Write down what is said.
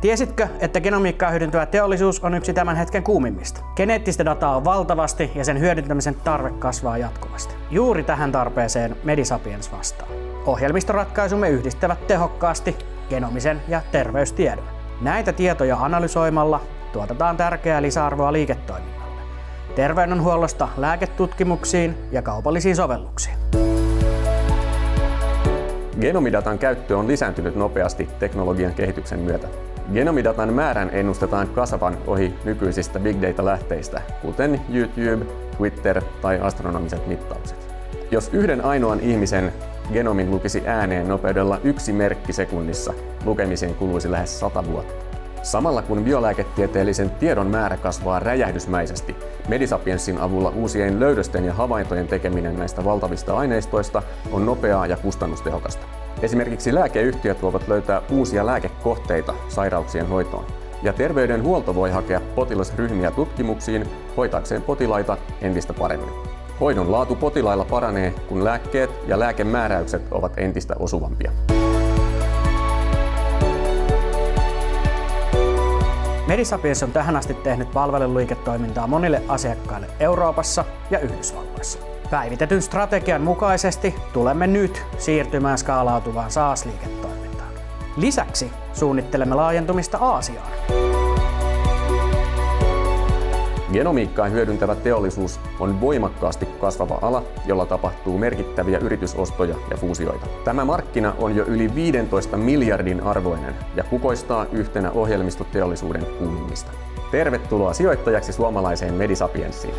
Tiesitkö, että genomiikkaa hyödyntävä teollisuus on yksi tämän hetken kuumimmista? Geneettistä dataa on valtavasti ja sen hyödyntämisen tarve kasvaa jatkuvasti. Juuri tähän tarpeeseen MediSapiens vastaa. Ohjelmistoratkaisumme yhdistävät tehokkaasti genomisen ja terveystiedon. Näitä tietoja analysoimalla tuotetaan tärkeää lisäarvoa liiketoiminnalle. Terveydenhuollosta lääketutkimuksiin ja kaupallisiin sovelluksiin. Genomidatan käyttö on lisääntynyt nopeasti teknologian kehityksen myötä. Genomidatan määrän ennustetaan kasvavan ohi nykyisistä big data-lähteistä, kuten YouTube, Twitter tai astronomiset mittaukset. Jos yhden ainoan ihmisen genomin lukisi ääneen nopeudella 1 merkki sekunnissa, lukemiseen kuluisi lähes 100 vuotta. Samalla kun biolääketieteellisen tiedon määrä kasvaa räjähdysmäisesti, MediSapiensin avulla uusien löydösten ja havaintojen tekeminen näistä valtavista aineistoista on nopeaa ja kustannustehokasta. Esimerkiksi lääkeyhtiöt voivat löytää uusia lääkekohteita sairauksien hoitoon, ja terveydenhuolto voi hakea potilasryhmiä tutkimuksiin hoitaakseen potilaita entistä paremmin. Hoidon laatu potilailla paranee, kun lääkkeet ja lääkemääräykset ovat entistä osuvampia. MediSapiens on tähän asti tehnyt palveluliiketoimintaa monille asiakkaille Euroopassa ja Yhdysvalloissa. Päivitetyn strategian mukaisesti tulemme nyt siirtymään skaalautuvaan SaaS-liiketoimintaan. Lisäksi suunnittelemme laajentumista Aasiaan. Genomiikkaa hyödyntävä teollisuus on voimakkaasti kasvava ala, jolla tapahtuu merkittäviä yritysostoja ja fuusioita. Tämä markkina on jo yli 15 miljardin arvoinen ja kukoistaa yhtenä ohjelmistoteollisuuden kuumimmista. Tervetuloa sijoittajaksi suomalaiseen MediSapiensiin!